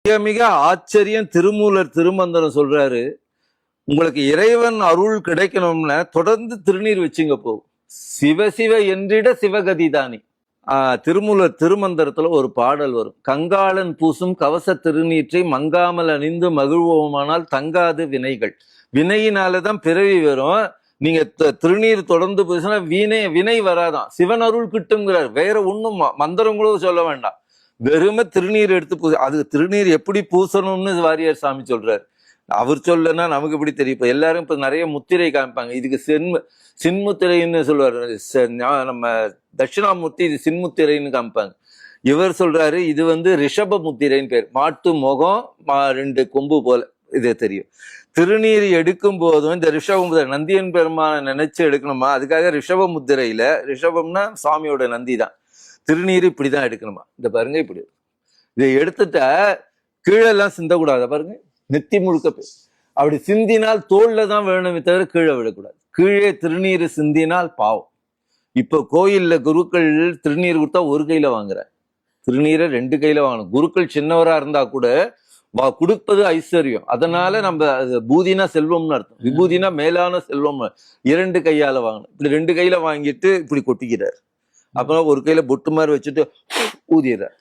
மிக மிக ஆச்சரியம். திருமூலர் திருமந்திரம் சொல்றாரு, உங்களுக்கு இறைவன் அருள் கிடைக்கணும்னா தொடர்ந்து திருநீர் வச்சுங்க போகும். சிவ சிவ என்றிட சிவகதி தானி. திருமூலர் திருமந்திரத்துல ஒரு பாடல் வரும். கங்காளன் பூசும் கவச திருநீற்றை மங்காமல் அணிந்து மகிழ்வோமானால் தங்காது வினைகள். வினையினாலதான் பிறவி வரும். நீங்க திருநீர் தொடர்ந்து பூசினா வினை வராதான், சிவன் அருள் கிட்டுங்கிறார். வேற ஒண்ணும் மந்திரங்களும் சொல்ல வேண்டாம், வெறுமை திருநீர் எடுத்து பூச. அது திருநீர் எப்படி பூசணும்னு வாரியார் சாமி சொல்றாரு. அவர் சொல்லனா நமக்கு எப்படி தெரியும்? இப்ப எல்லாரும் இப்ப நிறைய முத்திரை காமிப்பாங்க. இதுக்கு சின்முத்திரைன்னு சொல்லுவாரு. நம்ம தட்சிணாமூர்த்தி இது சின்முத்திரைன்னு காமிப்பாங்க. இவர் சொல்றாரு இது ரிஷப முத்திரைன்னு பேர். மாட்டு முகம் 2 கொம்பு போல. இது தெரியும். திருநீர் எடுக்கும் போதும் இந்த ரிஷப முத்திரை நந்தியன் பெருமான நினைச்சு எடுக்கணுமா? அதுக்காக ரிஷப முத்திரையில, ரிஷபம்னா சுவாமியோட நந்தி தான். திருநீர் இப்படிதான் எடுக்கணுமா? இந்த பாருங்க, இப்படி இதை எடுத்துட்ட கீழெல்லாம் சிந்தக்கூடாது. பாருங்க, நெத்தி முழுக்க அப்படி சிந்தினால் தோல்ல தான் வேணுமே தவிர கீழே விடக்கூடாது. கீழே திருநீர் சிந்தினால் பாவம். இப்ப கோயில்ல குருக்கள் திருநீர் கொடுத்தா ஒரு கையில வாங்குற, திருநீரை 2 கையில வாங்கணும். குருக்கள் சின்னவரா இருந்தா கூட கொடுப்பது ஐஸ்வர்யம். அதனால நம்ம பூதினா செல்வம்னு அர்த்தம், விபூதினா மேலான செல்வம். 2 கையால வாங்கணும். இப்படி 2 கையில வாங்கிட்டு இப்படி கொட்டிக்கிறார். அப்புறம் ஒரு கையில பொட்டு மாதிரி வச்சுட்டு ஊதிடுறார்.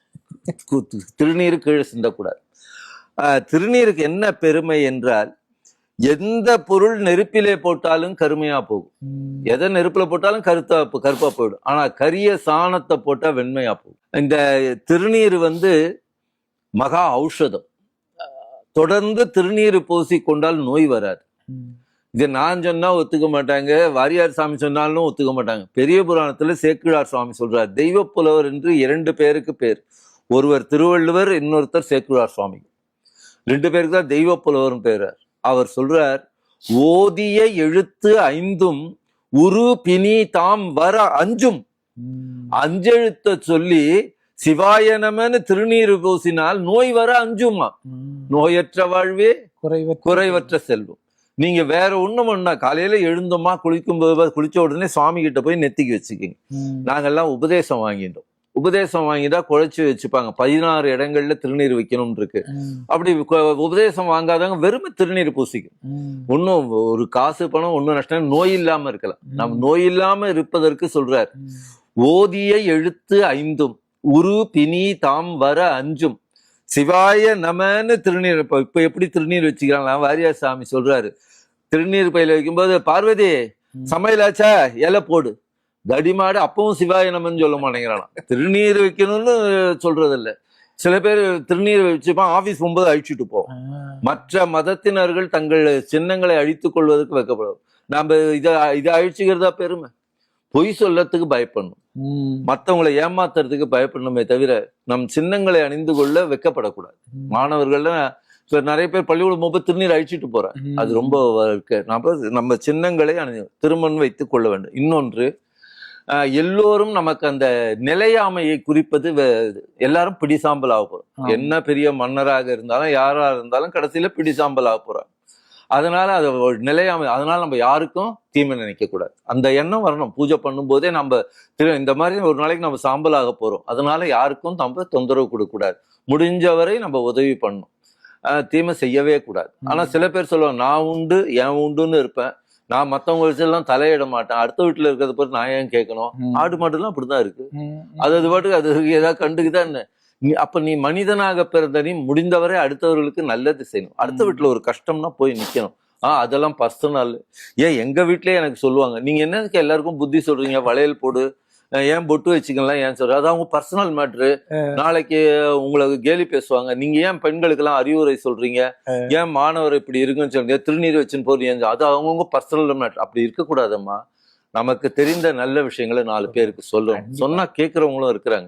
திருநீர் கீழே சிந்தக்கூடாது. திருநீருக்கு என்ன பெருமை என்றால், எந்த பொருள் நெருப்பிலே போட்டாலும் கருமையா போகும். எதை நெருப்புல போட்டாலும் கருப்பா போயிடும். ஆனா கரிய சாணத்தை போட்டா வெண்மையா போகும். இந்த திருநீர் மகா ஔஷதம். தொடர்ந்து திருநீர் பூசி கொண்டால் நோய் வராது. இது நான் சொன்னா ஒத்துக்க மாட்டாங்க, வாரியார் சாமி சொன்னாலும் ஒத்துக்க மாட்டாங்க. பெரிய புராணத்துல சேக்கிழார் சுவாமி சொல்றார், தெய்வ புலவர் என்று 2 பேருக்கு பேர். ஒருவர் திருவள்ளுவர், இன்னொருத்தர் சேக்கிழார் சுவாமி. 2 பேருக்கு தான் தெய்வ புலவர்னு பேரார். அவர் சொல்றார், ஓதிய எழுத்து 5ம் உரு பிணி தாம் வர அஞ்சும். அஞ்செழுத்த சொல்லி சிவாய நமன்னு திருநீர் பூசினால் நோய் வர அஞ்சுமா. நோயற்ற வாழ்வே குறைவற்ற செல்வம். நீங்க வேற ஒண்ணும் பண்ணா, காலையில எழுந்தோமா, குளிச்ச உடனே சுவாமி கிட்ட போய் நெத்திக்கு வச்சுக்கிங்க. நாங்கெல்லாம் உபதேசம் வாங்கிட்டோம். உபதேசம் வாங்கிட்டா குழைச்சி வச்சுப்பாங்க. 16 இடங்கள்ல திருநீர் வைக்கணும்னு இருக்கு. அப்படி உபதேசம் வாங்காதவங்க வெறுமை திருநீர் பூசிக்கும். ஒன்னும் ஒரு காசு பணம் ஒன்னும் நஷ்டம், நோய் இல்லாம இருக்கலாம். நம்ம நோய் இல்லாம இருப்பதற்கு சொல்றார், ஓதிய எழுத்து 5ம் உரு பிணி தாம் வர அஞ்சும். சிவாய நமன்னு திருநீர். இப்ப எப்படி திருநீர் வச்சுக்கிறாங்களா? வாரியார் சாமி சொல்றாரு, திருநீர் பையில வைக்கும்போது, பார்வதி சமையலாச்சா, இலை போடு. தடிமாடு அப்பவும் சிவாய நமன்னு சொல்ல மாட்டேங்கிறானா. திருநீர் வைக்கணும்னு சொல்றது இல்ல. சில பேர் திருநீர் வச்சுப்பான், ஆபீஸ் போகும்போது அழிச்சுட்டு போவோம். மற்ற மதத்தினர்கள் தங்கள் சின்னங்களை அழித்துக் கொள்வதற்கு வைக்கப்படும். நாம இதை அழிச்சுக்கிறதா பெருமை. பொய் சொல்லத்துக்கு பயப்படணும், மற்றவங்களை ஏமாத்துறதுக்கு பயப்படணுமே தவிர நம் சின்னங்களை அணிந்து கொள்ள வைக்கப்படக்கூடாது. மாணவர்கள்லாம் நிறைய பேர் பள்ளிக்கூடம் போகும்போது திருநீர் அழிச்சிட்டு போறாங்க. அது ரொம்ப நம்ம சின்னங்களை திருமணம் வைத்துக் கொள்ள வேண்டும். இன்னொன்று, எல்லோரும் நமக்கு அந்த நிலையாமையை குறிப்பது. எல்லாரும் பிடிசாம்பல் ஆக போறோம். என்ன பெரிய மன்னராக இருந்தாலும் யாரா இருந்தாலும் கடைசியில பிடிசாம்பல் ஆக போறாங்க. அதனால அது நிலையாமை. அதனால நம்ம யாருக்கும் தீமை நினைக்க கூடாது. அந்த எண்ணம் வரணும். பூஜை பண்ணும் போதே நம்ம இந்த மாதிரி ஒரு நாளைக்கு நம்ம சாம்பல் ஆக போறோம், அதனால யாருக்கும் நம்ம தொந்தரவு கொடுக்க கூடாது. முடிஞ்சவரை நம்ம உதவி பண்ணணும், தீமை செய்யவே கூடாது. ஆனா சில பேர் சொல்லுவாங்க, நான் உண்டு என் உண்டுன்னு இருப்பேன், நான் மற்றவங்க வச்செல்லாம் தலையிட மாட்டேன், அடுத்த வீட்டுல இருக்கிறத பற்றி நான் ஏன் கேட்கணும். ஆடு மாடுலாம் அப்படிதான் இருக்கு. அது பாட்டுக்கு அது ஏதாவது கண்டுக்குதான். அப்ப நீ மனிதனாக பிறந்த நீ முடிந்தவரை அடுத்தவர்களுக்கு நல்லது செய்யணும். அடுத்த வீட்டுல ஒரு கஷ்டம்னா போய் நிக்கணும். அதெல்லாம் பர்சனல். எங்க வீட்லயே எனக்கு சொல்லுவாங்க, நீங்க என்னதுக்கு எல்லாருக்கும் புத்தி சொல்றீங்க, வளையல் போடு, ஏன் பொட்டு வச்சுக்கலாம், ஏன் சொல்ற, அது அவங்க பர்சனல் மேட்ரு. நாளைக்கு உங்களுக்கு கேலி பேசுவாங்க. நீங்க ஏன் பெண்களுக்கு எல்லாம் அறிவுரை சொல்றீங்க, ஏன் மாணவர் இப்படி இருக்குன்னு சொல்றீங்க, திருநீர் வச்சுன்னு போறீங்க, அது அவங்கவுங்க பர்சனல் மேட்ரு. அப்படி இருக்கக்கூடாதம்மா. நமக்கு தெரிந்த நல்ல விஷயங்களை 4 பேருக்கு சொல்லணும். சொன்னா கேட்கறவங்களும் இருக்கிறாங்க.